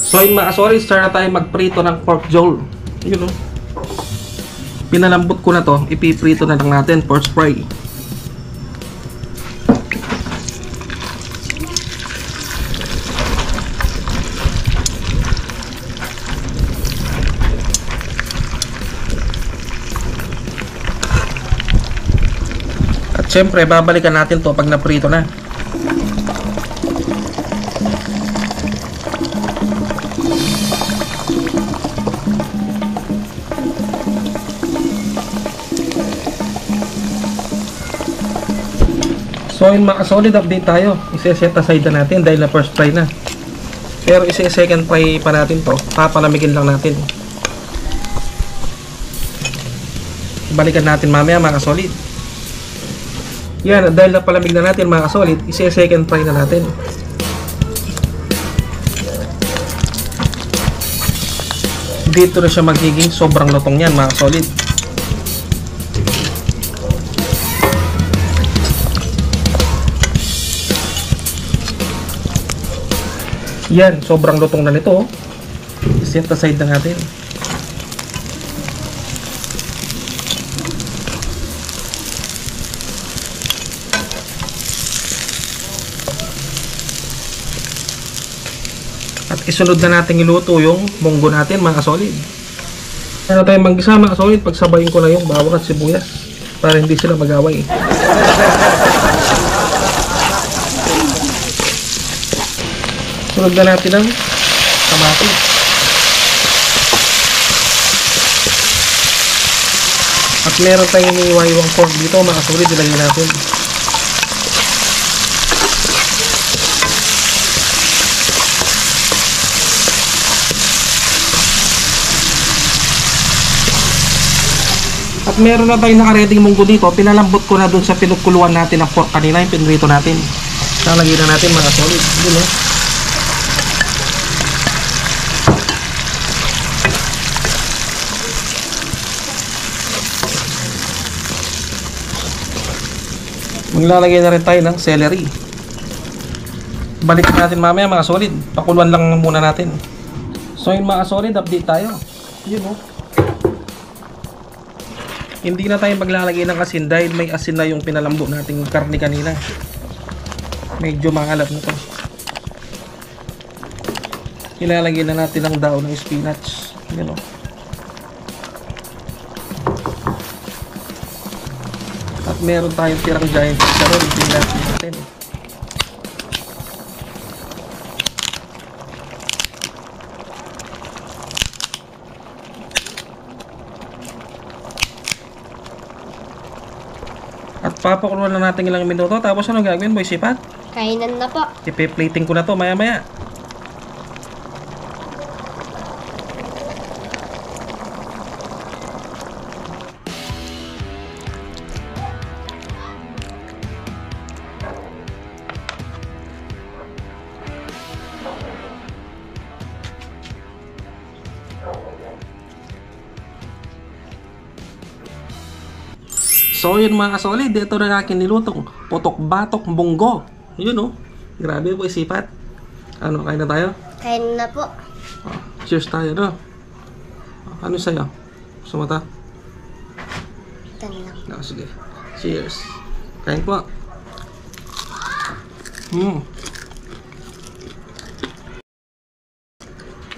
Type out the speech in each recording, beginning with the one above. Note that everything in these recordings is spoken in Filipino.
So yun mga sorry, start na tayo magprito ng pork jowl. Yun o. Pinalambot ko na to, ipiprito na lang natin for fry. At syempre, babalikan natin to pag naprito na. So yun mga solid, update tayo. Ise-set aside na natin dahil na first fry na. Pero ise-second fry pa natin to. Papalamigin lang natin. Balikan natin mamaya mga solid. Yan, dahil napalamig na natin mga solid, ise-second fry na natin. Dito na siya magiging sobrang lutong yan mga solid. Yan, sobrang lutong na nito. Set aside na natin. At isunod na natin iluto yung munggo natin mga solid. Kaya tayo mag-isa mga solid, pagsabayin ko na yung bawang at sibuyas para hindi sila mag-away. Sunod na natin ang kamatis. At meron tayong iniiwaiwang pork dito mga solid, ilagay natin. At meron na tayong nakareading munggo dito. Pinalambot ko na dun sa pinagkuluan natin ng pork kanina, yung pinrito natin. Lalagyan na natin mga solid. Dito. Maglalagay na rin tayo ng celery. Balik natin mamaya mga solid. Pakuluan lang muna natin. So yun mga solid, update tayo. Yun o. Hindi na tayo maglalagay ng asin dahil may asin na yung pinalambo nating karne kanina. Medyo maalat na to. Ilalagay na natin ang daon ng spinach. Yun o. At meron tayong tirang giant chicharron. Tingnan natin. At papakuluan na natin ilang minuto. Tapos ano gagawin, boy sipat? Kainan na po. Ipe-plating ko na to maya maya. So yun mga solid, ito na akin nilutong putok batok munggo. Yun o. Grabe po isipat. Ano, kain na tayo? Kain na po. Oh, cheers tayo no. Ano sa'yo? Sumata? Ito lang. No, sige. Cheers. Kain po.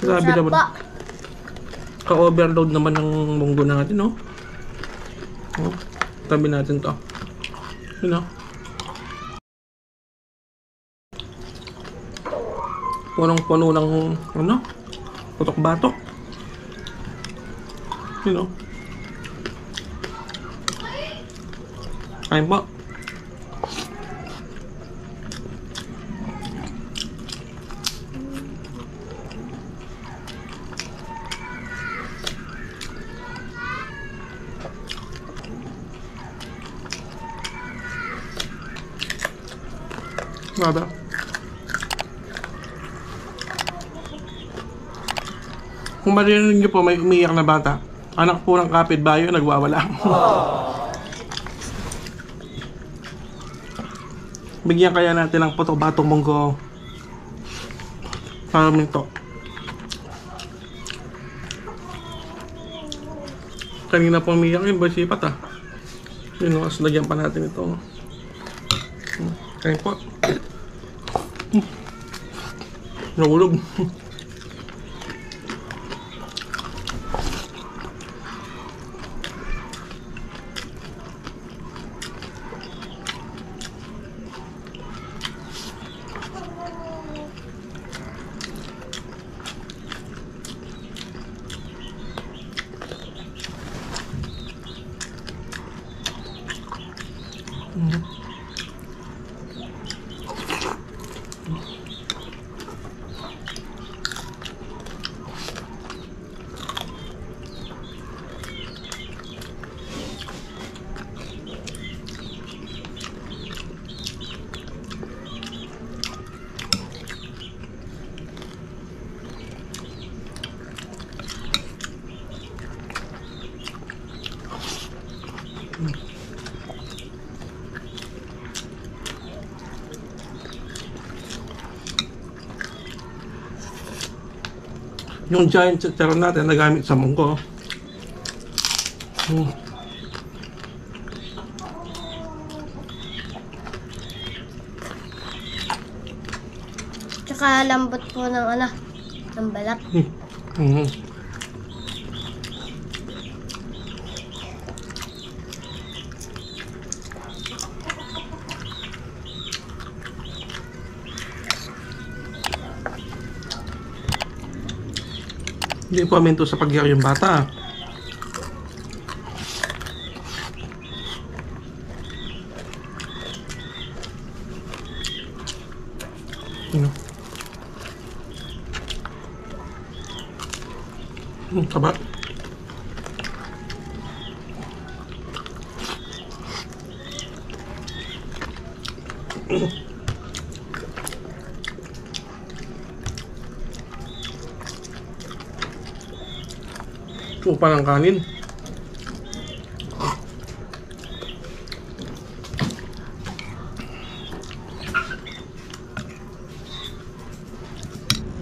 Grabe Sarap naman. po. Ka-overload naman ng munggo natin no. Oh, tabi natin to. Yun o. Punong-puno ng ano? Putok-batok. Yun o. Kain po. Grabe. Kung marinig niyo po may umiiyak na bata, anak po ng kapitbahay nagwawala. Bigyan kaya natin ng putok batong munggo para minto. Kanina po umiyak yung boy sipat ah. Yun o, lagyan pa natin ito. Kain po. Nahulog. Yung giant chicharon natin nagamit sa munggo. Tsaka lambot po ng ano, ng balat. Hindi po aminto sa paghiyak yung bata. Taba. Upa ng kanin.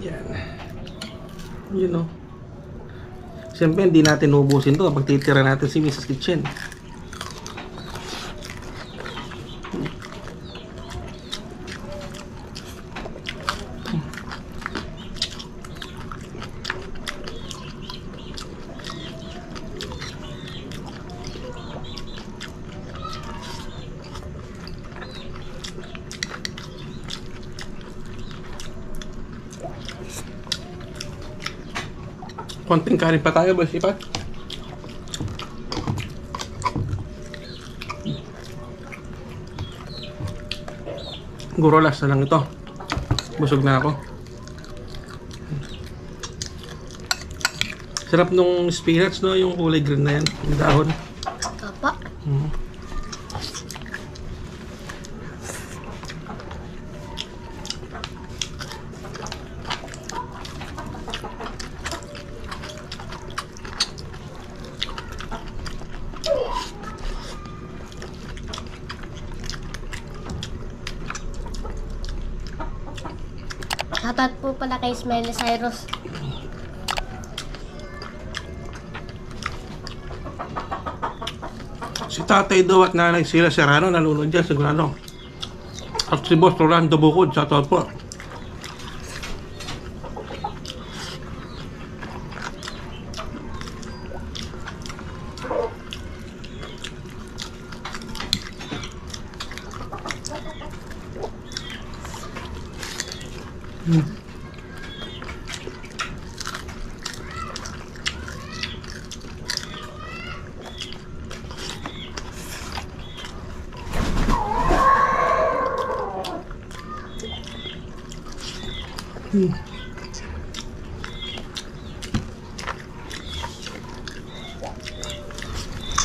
Yan. Yun o. Siyempre hindi natin ubusin to kapag titira natin si Mrs. Kitchen. Konting kanin pa tayo, boy. Sipat. Siguro last na lang ito. Busog na ako. Sarap nung spinach, no? Yung kulay green na yan. Yung dahon. Apa. Shoutout po pala kay Smiley Cyrus. Si Tatay daw at Nanay Sila Serrano nalunod dyan, sigurado. At si Boss Rolando Bukod, shoutout po.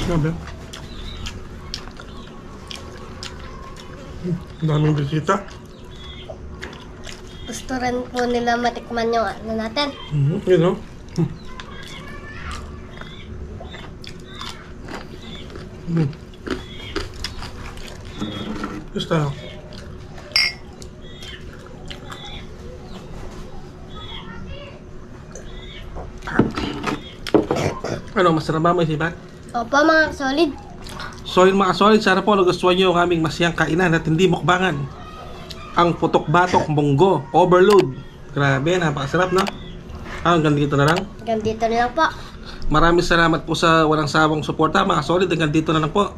Grabe. Daming bisita. Gusto rin po nila matikman yung ano natin. You know. Gusto. Ano, masarap ba mo isipat? Opo mga solid. So yun mga solid, sana po nagustuhan nyo ang aming masiyang kainan at hindi mukbangan. Ang putok-batok munggo, overload. Grabe, napakasarap no? Hanggang dito na lang. Hanggang dito na lang po. Maraming salamat po sa walang sawang suporta mga solid. Hanggang dito na lang po.